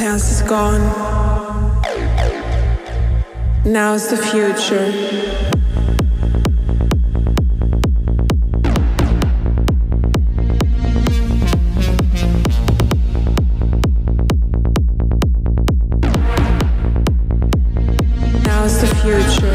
past is gone. Now's the future. Now's the future.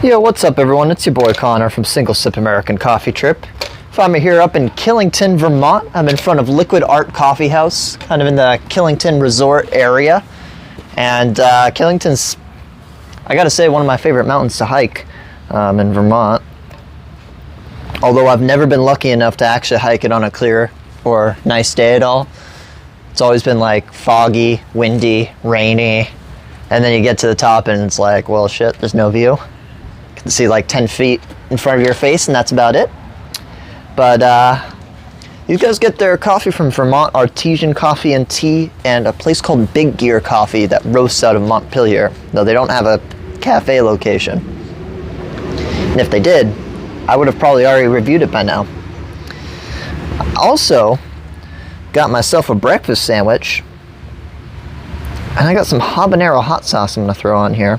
Yo, what's up everyone? It's your boy Connor from Singlesip American Coffee Trip. Find me here up in Kilington, Vermont. I'm in front of Liquid Art Coffee House, kind of in the Kilington Resort area. And Kilington's, I gotta say, one of my favorite mountains to hike in Vermont. Although I've never been lucky enough to actually hike it on a clear or nice day at all. It's always been like foggy, windy, rainy, and then you get to the top and it's like, well shit, there's no view. You can see like 10 feet in front of your face and that's about it. But these guys get their coffee from Vermont Artesian Coffee and Tea and a place called Big Gear Coffee that roasts out of Montpelier, though they don't have a cafe location. And if they did, I would have probably already reviewed it by now. I also got myself a breakfast sandwich, and I got some habanero hot sauce I'm gonna throw on here.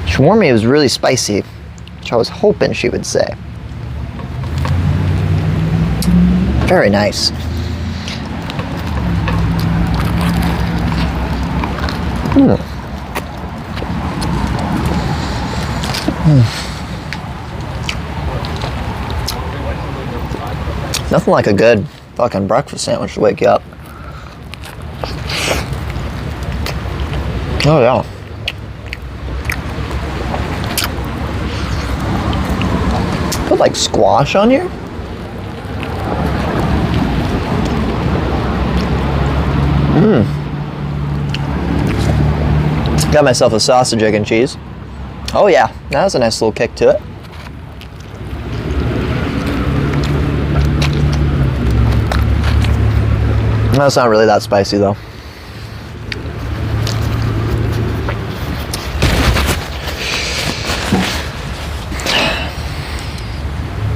She warned me it was really spicy, which I was hoping she would say. Very nice. Nothing like a good fucking breakfast sandwich to wake you up. Oh yeah. Put like squash on here? Got myself a sausage, egg, and cheese. Oh yeah, that has a nice little kick to it. No, it's not really that spicy though.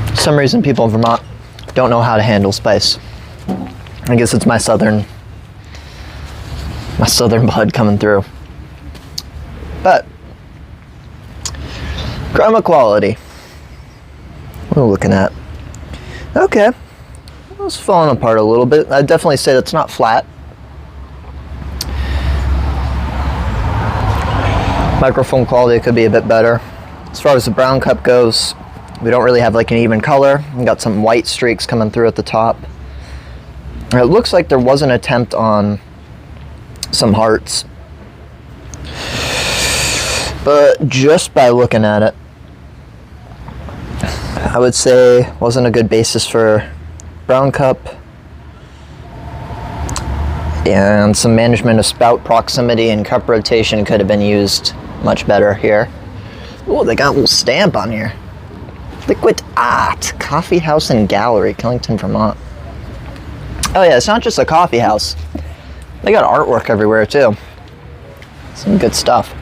For some reason people in Vermont don't know how to handle spice. I guess it's my southern blood coming through. But grandma quality. What are we looking at? Okay. It's falling apart a little bit. I'd definitely say that's not flat. Microphone quality could be a bit better. As far as the brown cup goes, we don't really have like an even color. We got some white streaks coming through at the top. It looks like there was an attempt on some hearts, but just by looking at it, I would say wasn't a good basis for brown cup, and some management of spout proximity and cup rotation could have been used much better here. Oh, they got a little stamp on here. Liquid Art Coffee House and Gallery, Kilington, Vermont. Oh yeah, it's not just a coffee house. They got artwork everywhere too. Some good stuff.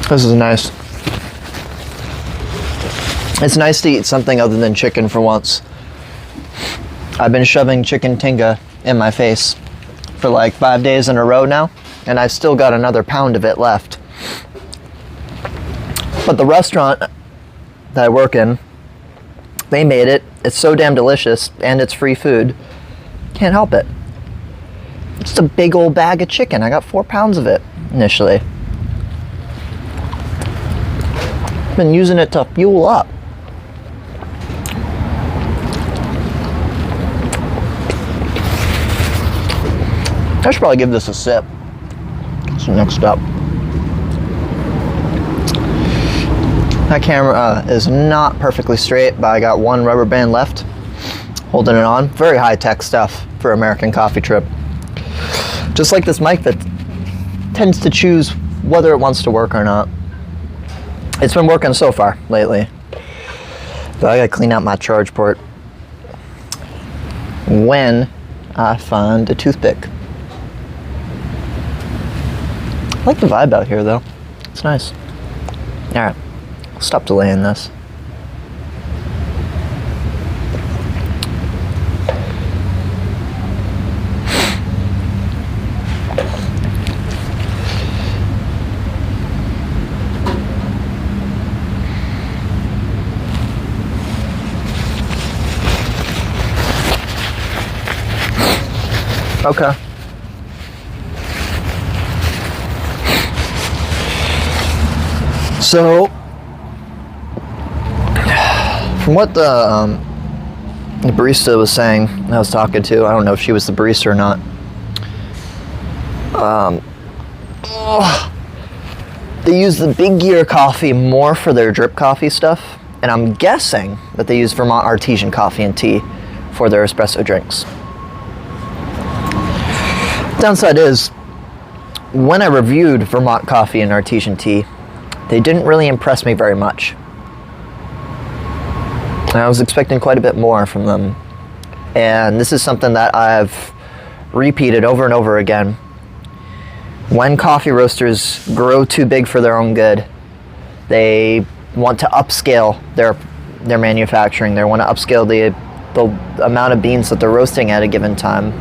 This is nice. It's nice to eat something other than chicken for once. I've been shoving chicken tinga in my face for like 5 days in a row now, and I've still got another pound of it left. But the restaurant that I work in, they made it. It's so damn delicious, and it's free food. Can't help it. Just a big old bag of chicken. I got 4 pounds of it initially. Been using it to fuel up. I should probably give this a sip. So next up. That camera is not perfectly straight, but I got one rubber band left holding it on. Very high-tech stuff for American Coffee Trip. Just like this mic that tends to choose whether it wants to work or not. It's been working so far lately. But I gotta clean out my charge port when I find a toothpick. I like the vibe out here though. It's nice. Alright. Stop delaying this. Okay. So, from what the barista was saying, I was talking to, I don't know if she was the barista or not. They use the Big Gear coffee more for their drip coffee stuff, and I'm guessing that they use Vermont artesian coffee and tea for their espresso drinks. Downside is, when I reviewed Vermont coffee and artesian tea, they didn't really impress me very much. I was expecting quite a bit more from them. And this is something that I've repeated over and over again. When coffee roasters grow too big for their own good, they want to upscale their manufacturing. They want to upscale the amount of beans that they're roasting at a given time.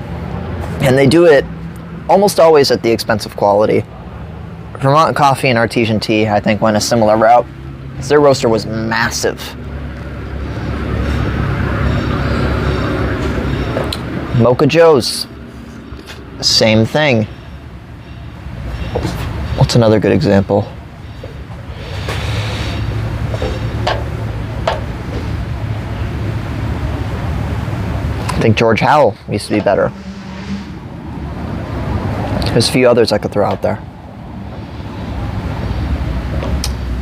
And they do it almost always at the expense of quality. Vermont coffee and artesian tea, I think, went a similar route. Their roaster was massive. Mocha Joe's, same thing. What's another good example? I think George Howell used to be better. There's a few others I could throw out there.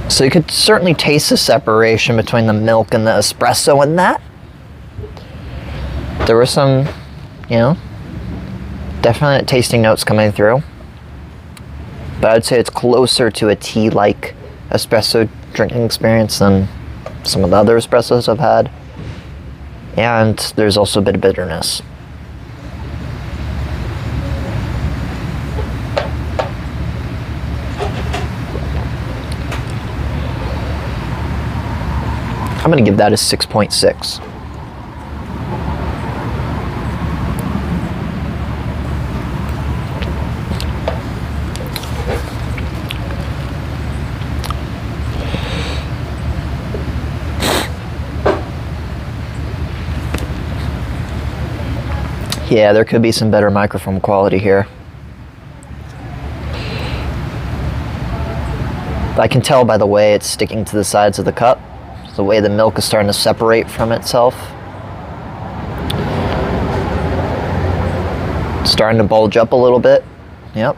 So you could certainly taste the separation between the milk and the espresso in that. There were some, definite tasting notes coming through. But I'd say it's closer to a tea-like espresso drinking experience than some of the other espressos I've had. And there's also a bit of bitterness. I'm going to give that a 6.6. Yeah, there could be some better microphone quality here. I can tell by the way it's sticking to the sides of the cup. The way the milk is starting to separate from itself. It's starting to bulge up a little bit. Yep.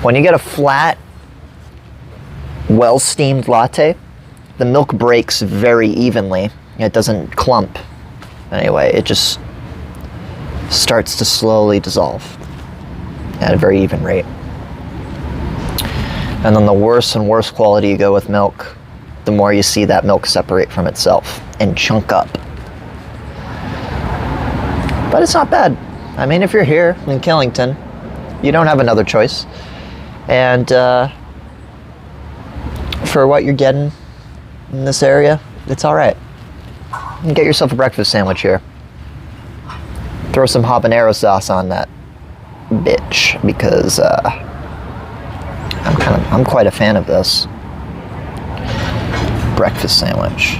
When you get a flat, well-steamed latte, the milk breaks very evenly. It doesn't clump. Anyway, it just starts to slowly dissolve at a very even rate. And then the worse and worse quality you go with milk, the more you see that milk separate from itself and chunk up. But it's not bad. I mean, if you're here in Kilington, you don't have another choice. And for what you're getting in this area, it's all right. You can get yourself a breakfast sandwich here. Throw some habanero sauce on that bitch, because I'm quite a fan of this breakfast sandwich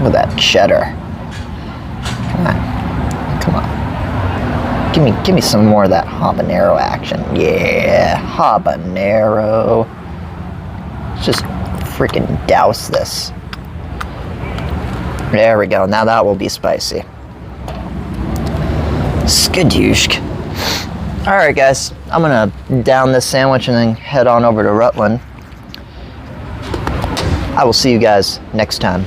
with that cheddar. Come on. Give me some more of that habanero action. Yeah, habanero. Just freaking douse this. There we go. Now that will be spicy. Skadooshk. Alright guys, I'm gonna down this sandwich and then head on over to Rutland. I will see you guys next time.